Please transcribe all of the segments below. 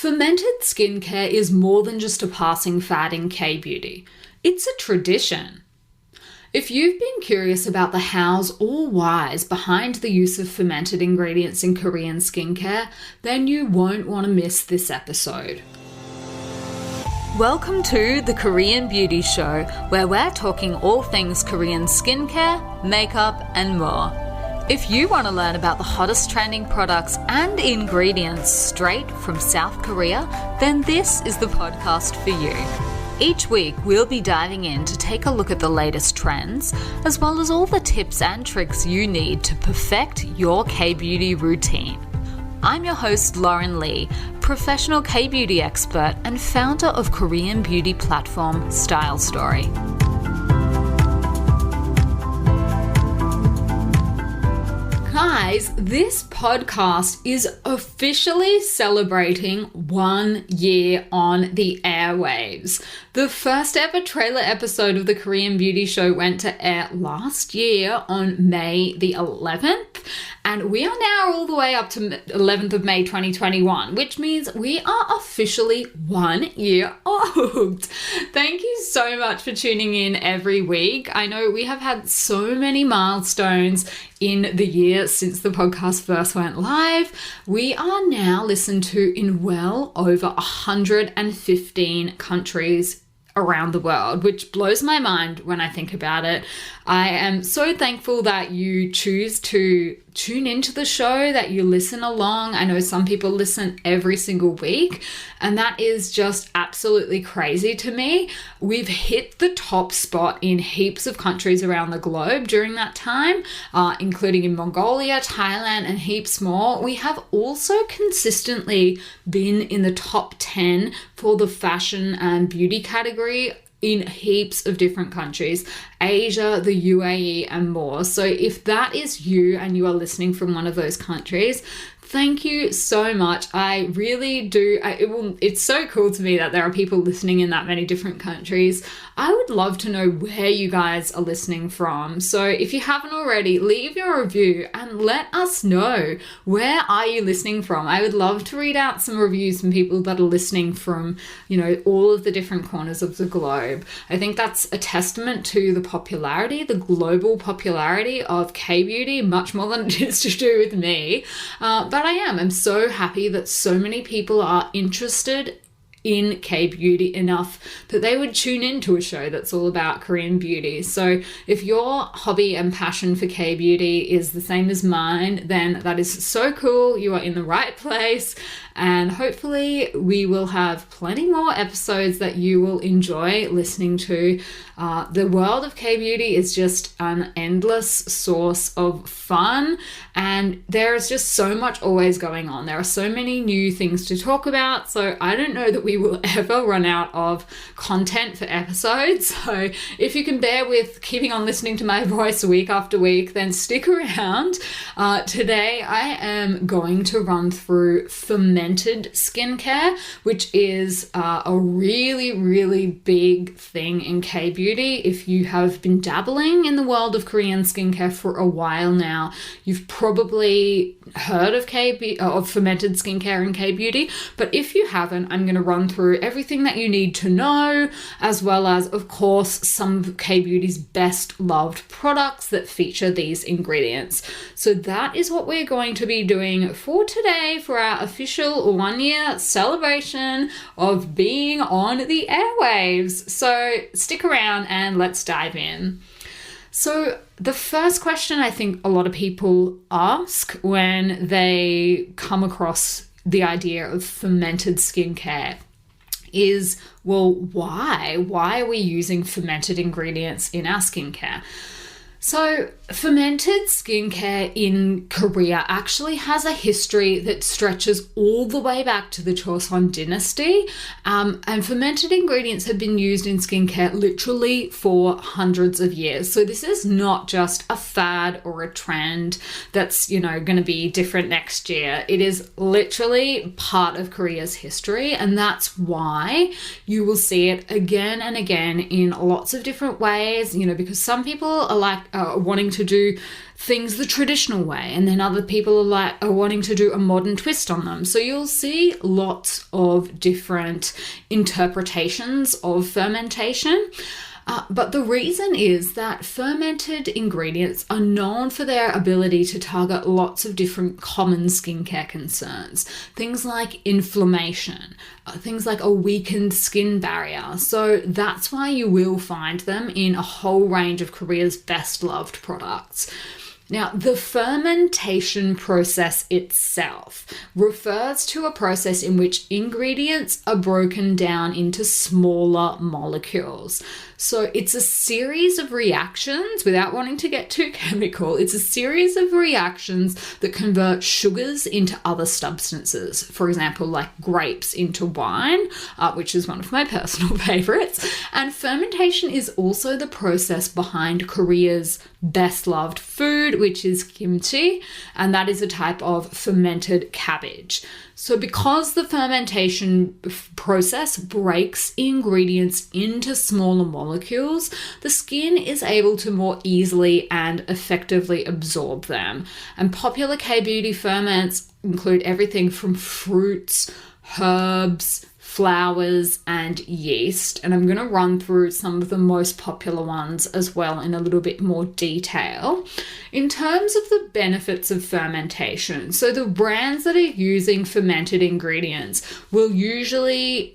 Fermented skincare is more than just a passing fad in K-beauty. It's a tradition. If you've been curious about the hows or whys behind the use of fermented ingredients in Korean skincare, then you won't want to miss this episode. Welcome to the Korean Beauty Show, where we're talking all things Korean skincare, makeup, and more. If you want to learn about the hottest trending products and ingredients straight from South Korea, then this is the podcast for you. Each week, we'll be diving in to take a look at the latest trends, as well as all the tips and tricks you need to perfect your K-beauty routine. I'm your host, Lauren Lee, professional K-beauty expert and founder of Korean beauty platform Style Story. Guys, this podcast is officially celebrating 1 year on the airwaves. The first ever trailer episode of the Korean Beauty Show went to air last year on May the 11th, and we are now all the way up to 11th of May 2021, which means we are officially 1 year old. Thank you so much for tuning in every week. I know we have had so many milestones in the year since the podcast first went live. We are now listened to in well over 115 countries around the world, which blows my mind when I think about it. I am so thankful that you choose to tune into the show, that you listen along. I know some people listen every single week, and that is just absolutely crazy to me. We've hit the top spot in heaps of countries around the globe during that time, including in Mongolia, Thailand, and heaps more. We have also consistently been in the top 10 for the fashion and beauty category in heaps of different countries, Asia, the UAE, and more. So if that is you and you are listening from one of those countries, thank you so much. I really do. It's so cool to me that there are people listening in that many different countries. I would love to know where you guys are listening from. So if you haven't already, leave your review and let us know, where are you listening from? I would love to read out some reviews from people that are listening from, all of the different corners of the globe. I think that's a testament to the popularity, the global popularity of K-beauty, much more than it is to do with me. But I'm so happy that so many people are interested in K-beauty enough that they would tune into a show that's all about Korean beauty. So if your hobby and passion for K-beauty is the same as mine, then that is so cool. You are in the right place, and hopefully we will have plenty more episodes that you will enjoy listening to. The world of K-beauty is just an endless source of fun, and there is just so much always going on. There are so many new things to talk about, so I don't know that we will ever run out of content for episodes. So if you can bear with keeping on listening to my voice week after week, then stick around. Today I am going to run through Fermented Skincare, which is a really, really big thing in K-beauty. If you have been dabbling in the world of Korean skincare for a while now, you've probably heard of fermented skincare and K-beauty. But if you haven't, I'm going to run through everything that you need to know, as well as, of course, some of K-beauty's best loved products that feature these ingredients. So that is what we're going to be doing for today for our official 1 year celebration of being on the airwaves. So stick around and let's dive in. So the first question I think a lot of people ask when they come across the idea of fermented skincare is, well, why? Why are we using fermented ingredients in our skincare? So fermented skincare in Korea actually has a history that stretches all the way back to the Joseon dynasty, and fermented ingredients have been used in skincare literally for hundreds of years. So this is not just a fad or a trend that's, going to be different next year. It is literally part of Korea's history, and that's why you will see it again and again in lots of different ways, because some people are wanting to do things the traditional way, and then other people are wanting to do a modern twist on them. So you'll see lots of different interpretations of fermentation. But the reason is that fermented ingredients are known for their ability to target lots of different common skincare concerns. Things like inflammation, things like a weakened skin barrier. So that's why you will find them in a whole range of Korea's best loved products. Now, the fermentation process itself refers to a process in which ingredients are broken down into smaller molecules. So it's a series of reactions, without wanting to get too chemical, it's a series of reactions that convert sugars into other substances. For example, like grapes into wine, which is one of my personal favorites. And fermentation is also the process behind Korea's best loved food, which is kimchi, and that is a type of fermented cabbage. So because the fermentation process breaks ingredients into smaller molecules, the skin is able to more easily and effectively absorb them. And popular K-beauty ferments include everything from fruits, herbs, flowers, and yeast. And I'm going to run through some of the most popular ones as well in a little bit more detail. In terms of the benefits of fermentation, so the brands that are using fermented ingredients will usually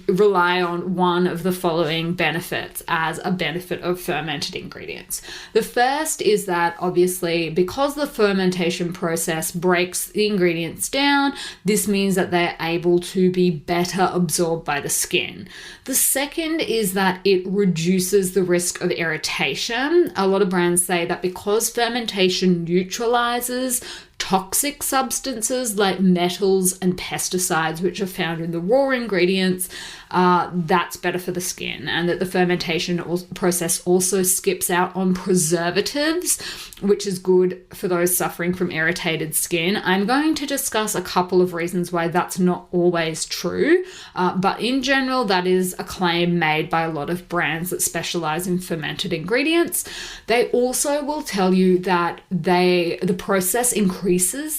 rely on one of the following benefits as a benefit of fermented ingredients. The first is that obviously because the fermentation process breaks the ingredients down, this means that they're able to be better absorbed by the skin. The second is that it reduces the risk of irritation. A lot of brands say that because fermentation neutralizes toxic substances like metals and pesticides, which are found in the raw ingredients, that's better for the skin, and that the fermentation process also skips out on preservatives, which is good for those suffering from irritated skin. I'm going to discuss a couple of reasons why that's not always true, but in general, that is a claim made by a lot of brands that specialize in fermented ingredients. They also will tell you that the process increases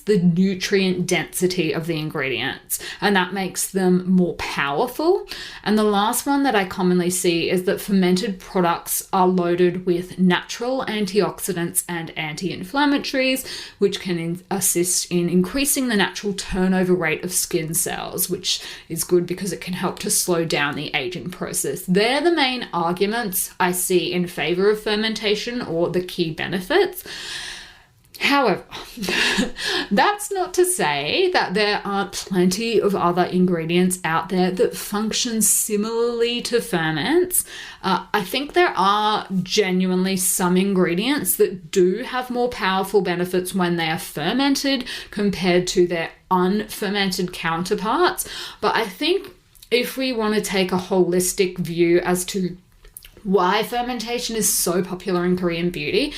the nutrient density of the ingredients, and that makes them more powerful. And the last one that I commonly see is that fermented products are loaded with natural antioxidants and anti-inflammatories, which can assist in increasing the natural turnover rate of skin cells, which is good because it can help to slow down the aging process. They're the main arguments I see in favor of fermentation, or the key benefits. However, that's not to say that there aren't plenty of other ingredients out there that function similarly to ferments. I think there are genuinely some ingredients that do have more powerful benefits when they are fermented compared to their unfermented counterparts. But I think if we want to take a holistic view as to why fermentation is so popular in Korean beauty,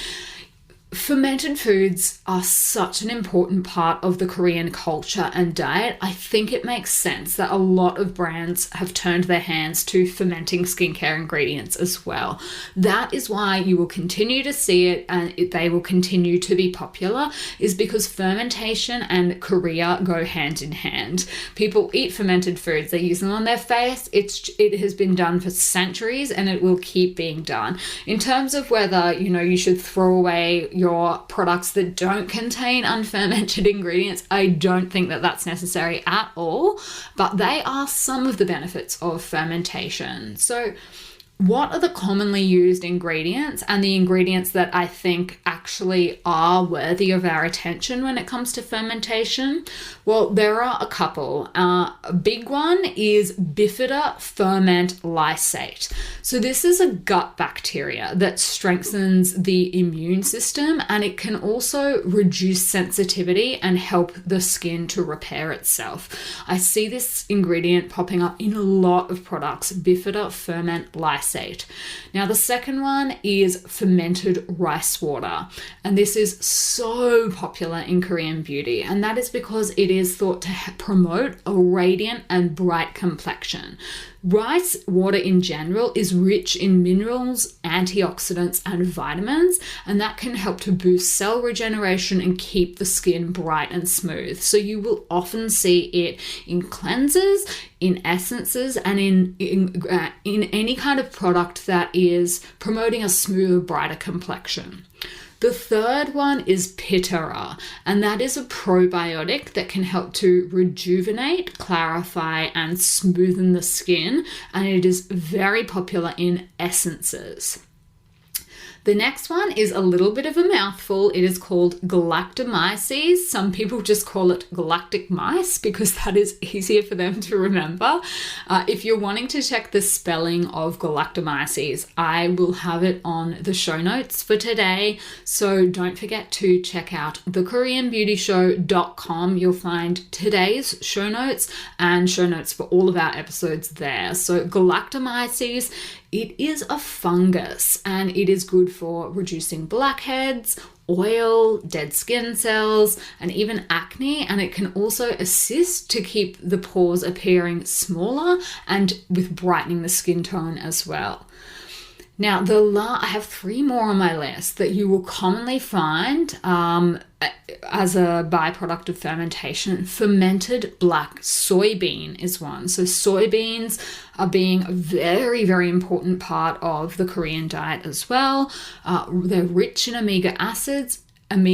fermented foods are such an important part of the Korean culture and diet. I think it makes sense that a lot of brands have turned their hands to fermenting skincare ingredients as well. That is why you will continue to see it, and they will continue to be popular, is because fermentation and Korea go hand in hand. People eat fermented foods, they use them on their face. It has been done for centuries, and it will keep being done. In terms of whether, you should throw away your products that don't contain unfermented ingredients, I don't think that that's necessary at all, but they are some of the benefits of fermentation. So what are the commonly used ingredients and the ingredients that I think actually are worthy of our attention when it comes to fermentation? Well, there are a couple. A big one is Bifida ferment lysate. So this is a gut bacteria that strengthens the immune system, and it can also reduce sensitivity and help the skin to repair itself. I see this ingredient popping up in a lot of products, Bifida ferment lysate. glyphosate. Now, the second one is fermented rice water. And this is so popular in Korean beauty. And that is because it is thought to promote a radiant and bright complexion. Rice water in general is rich in minerals, antioxidants, and vitamins, and that can help to boost cell regeneration and keep the skin bright and smooth. So you will often see it in cleansers, in essences, and in any kind of product that is promoting a smoother, brighter complexion. The third one is Pitera, and that is a probiotic that can help to rejuvenate, clarify, and smoothen the skin, and it is very popular in essences. The next one is a little bit of a mouthful. It is called galactomyces. Some people just call it galactic mice because that is easier for them to remember. If you're wanting to check the spelling of galactomyces, I will have it on the show notes for today. So don't forget to check out thekoreanbeautyshow.com. You'll find today's show notes and show notes for all of our episodes there. So galactomyces, it is a fungus and it is good for reducing blackheads, oil, dead skin cells, and even acne. And it can also assist to keep the pores appearing smaller and with brightening the skin tone as well. Now, I have 3 more on my list that you will commonly find as a byproduct of fermentation. Fermented black soybean is one. So soybeans are being a very, very important part of the Korean diet as well. They're rich in omega acids, and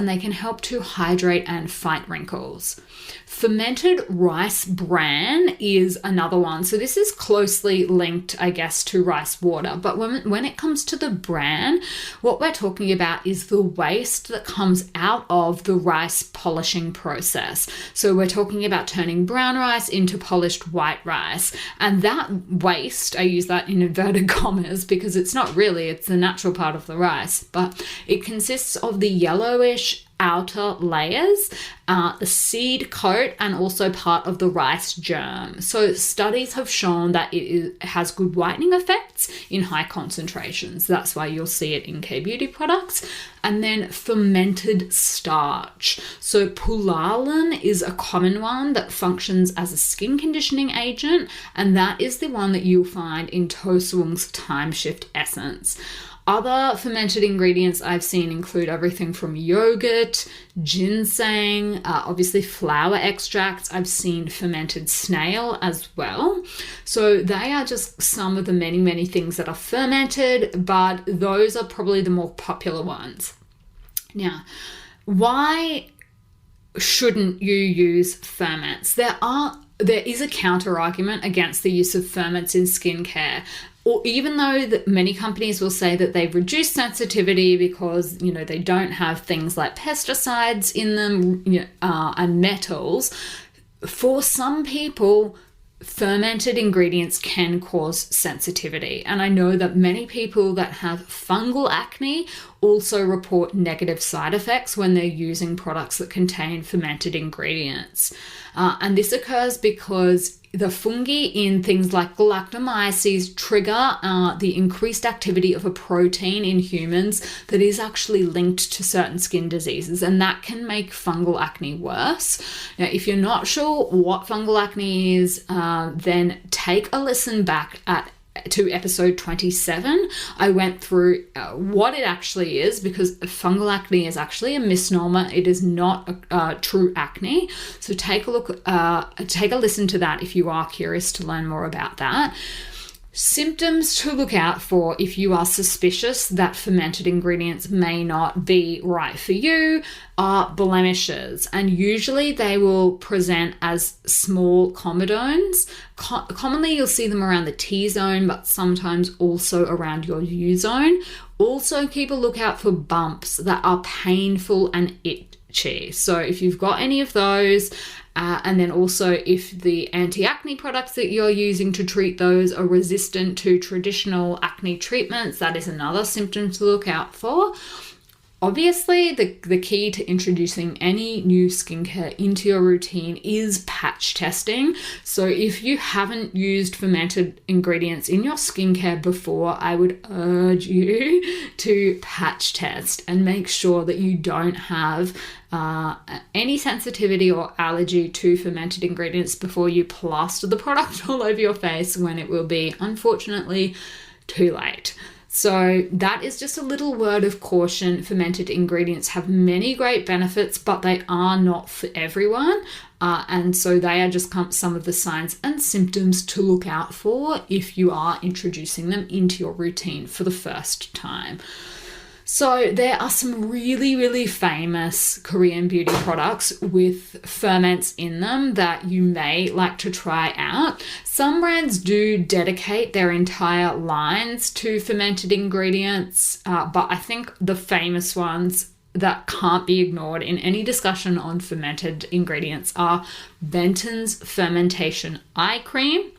they can help to hydrate and fight wrinkles. Fermented rice bran is another one. So this is closely linked, I guess, to rice water. But when it comes to the bran, what we're talking about is the waste that comes out of the rice polishing process. So we're talking about turning brown rice into polished white rice. And that waste, I use that in inverted commas because it's the natural part of the rice, but it consists of the yellowish outer layers, the seed coat, and also part of the rice germ. So studies have shown that it has good whitening effects in high concentrations. That's why you'll see it in K-beauty products. And then fermented starch. So pulalin is a common one that functions as a skin conditioning agent, and that is the one that you'll find in Tosuung's Time Shift Essence. Other fermented ingredients I've seen include everything from yogurt, ginseng, obviously flower extracts. I've seen fermented snail as well. So they are just some of the many, many things that are fermented, but those are probably the more popular ones. Now, why shouldn't you use ferments? There is a counter argument against the use of ferments in skincare. Or even though many companies will say that they've reduced sensitivity because, they don't have things like pesticides in them, and metals, for some people, fermented ingredients can cause sensitivity. And I know that many people that have fungal acne also report negative side effects when they're using products that contain fermented ingredients. And this occurs because the fungi in things like galactomyces trigger the increased activity of a protein in humans that is actually linked to certain skin diseases, and that can make fungal acne worse. Now, if you're not sure what fungal acne is, then take a listen back to episode 27. I went through what it actually is, because fungal acne is actually a misnomer. It is not true acne. So take a listen to that if you are curious to learn more about that. Symptoms to look out for if you are suspicious that fermented ingredients may not be right for you are blemishes, and usually they will present as small comedones. Commonly you'll see them around the T-zone, but sometimes also around your U-zone. Also keep a lookout for bumps that are painful and itchy. So if you've got any of those, and then also if the anti-acne products that you're using to treat those are resistant to traditional acne treatments, that is another symptom to look out for. Obviously, the key to introducing any new skincare into your routine is patch testing. So if you haven't used fermented ingredients in your skincare before, I would urge you to patch test and make sure that you don't have any sensitivity or allergy to fermented ingredients before you plaster the product all over your face, when it will be, unfortunately, too late. So that is just a little word of caution. Fermented ingredients have many great benefits, but they are not for everyone. And so they are just some of the signs and symptoms to look out for if you are introducing them into your routine for the first time. So there are some really, really famous Korean beauty products with ferments in them that you may like to try out. Some brands do dedicate their entire lines to fermented ingredients, but I think the famous ones that can't be ignored in any discussion on fermented ingredients are Benton's Fermentation Eye Cream.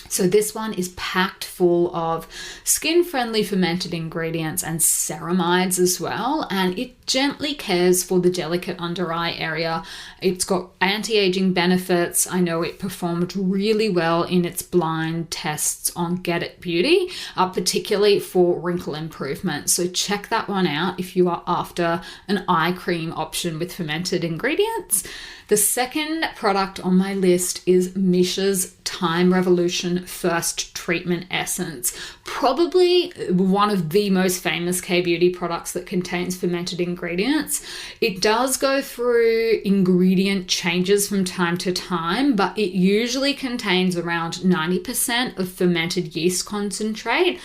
So this one is packed full of skin-friendly fermented ingredients and ceramides as well, and it gently cares for the delicate under eye area. It's got anti-aging benefits. I know it performed really well in its blind tests on Get It Beauty, particularly for wrinkle improvement. So check that one out if you are after an eye cream option with fermented ingredients. The second product on my list is Mishra's Time Revolution First Treatment Essence. Probably one of the most famous K-beauty products that contains fermented ingredients. It does go through ingredient changes from time to time, but it usually contains around 90% of fermented yeast concentrate.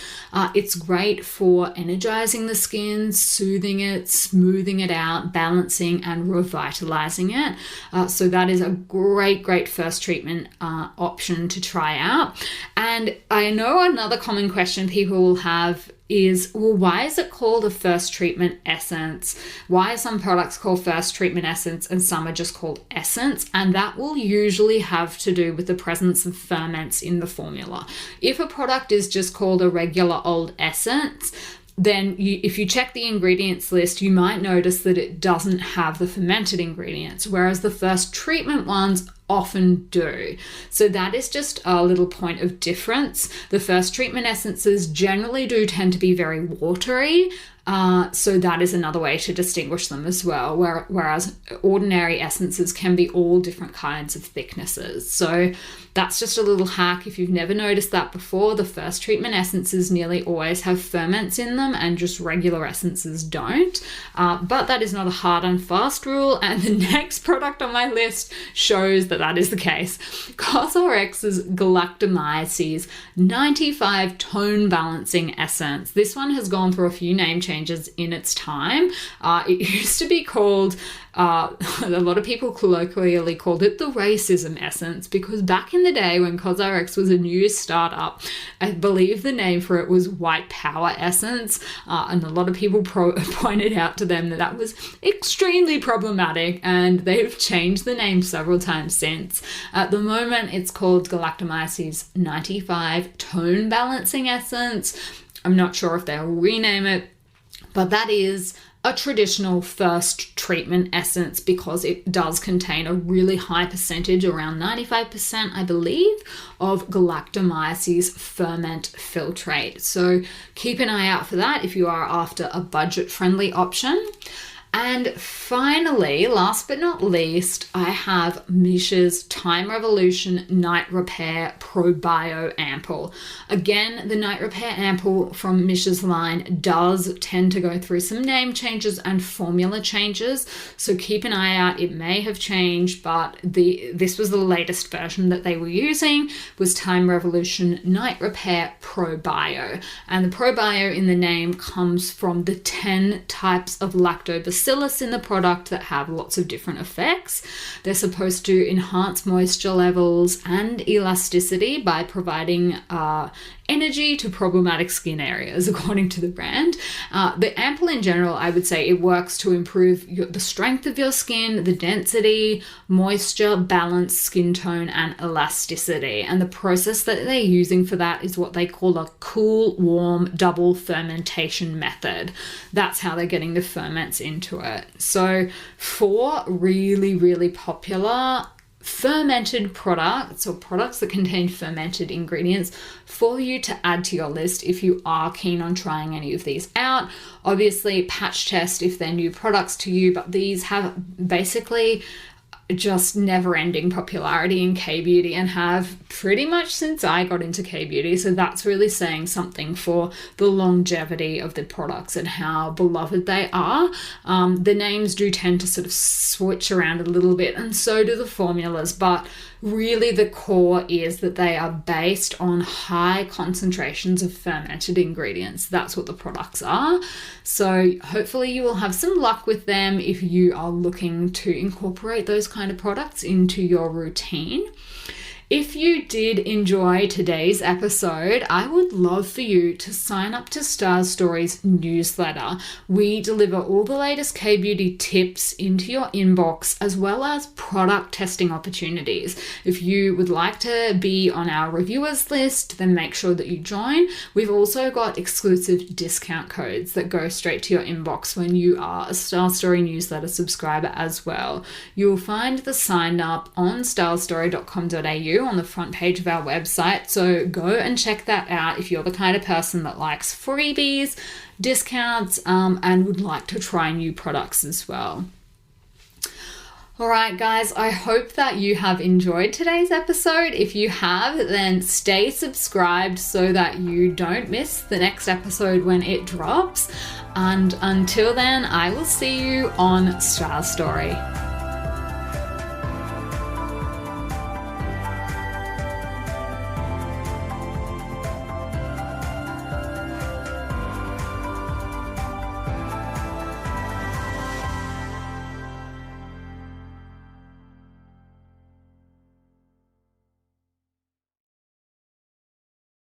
It's great for energizing the skin, soothing it, smoothing it out, balancing and revitalizing it. So that is a great first treatment option to try out. And I know another common question people will have is, well, why is it called a first treatment essence? Why are some products called first treatment essence and some are just called essence? And that will usually have to do with the presence of ferments in the formula. If a product is just called a regular old essence, then if you check the ingredients list, you might notice that it doesn't have the fermented ingredients, whereas the first treatment ones often do. So that is just a little point of difference. The first treatment essences generally do tend to be very watery, so that is another way to distinguish them as well, whereas ordinary essences can be all different kinds of thicknesses. So that's just a little hack. If you've never noticed that before, the first treatment essences nearly always have ferments in them and just regular essences don't. But that is not a hard and fast rule, and the next product on my list shows that is the case. CosRx's Galactomyces 95 Tone Balancing Essence. This one has gone through a few name changes in its time. It used to be called, a lot of people colloquially called it the racism essence, because back in the day when CosRx was a new startup, I believe the name for it was white power essence, and a lot of people pointed out to them that was extremely problematic, and they've changed the name several times since. At the moment, it's called Galactomyces 95 Tone Balancing Essence. I'm not sure if they'll rename it, but that is a traditional first treatment essence because it does contain a really high percentage, around 95%, I believe, of galactomyces ferment filtrate. So keep an eye out for that if you are after a budget-friendly option. And finally, last but not least, I have Mishra's Time Revolution Night Repair Probio Ampoule. Again, the Night Repair Ampoule from Mishra's line does tend to go through some name changes and formula changes, so keep an eye out. It may have changed, but this was the latest version that they were using, was Time Revolution Night Repair Probio. And the probio in the name comes from the 10 types of lactobacillus bacillus in the product that have lots of different effects. They're supposed to enhance moisture levels and elasticity by providing energy to problematic skin areas, according to the brand. The ampoule in general, I would say it works to improve the strength of your skin, the density, moisture, balance, skin tone, and elasticity. And the process that they're using for that is what they call a cool, warm, double fermentation method. That's how they're getting the ferments into it. So 4 really, really popular fermented products or products that contain fermented ingredients for you to add to your list if you are keen on trying any of these out. Obviously, patch test if they're new products to you, but these have basically just never-ending popularity in K-beauty and have pretty much since I got into K-beauty. So that's really saying something for the longevity of the products and how beloved they are. The names do tend to sort of switch around a little bit, and so do the formulas, but really the core is that they are based on high concentrations of fermented ingredients. That's what the products are. So hopefully you will have some luck with them if you are looking to incorporate those kind of products into your routine. If you did enjoy today's episode, I would love for you to sign up to Stars Stories newsletter. We deliver all the latest K-beauty tips into your inbox, as well as product testing opportunities. If you would like to be on our reviewers list, then make sure that you join. We've also got exclusive discount codes that go straight to your inbox when you are a Style Story newsletter subscriber as well. You'll find the sign up on stylestory.com.au on the front page of our website, so go and check that out if you're the kind of person that likes freebies, discounts, and would like to try new products as well. All right, guys, I hope that you have enjoyed today's episode. If you have, then stay subscribed so that you don't miss the next episode when it drops. And until then, I will see you on Style Story.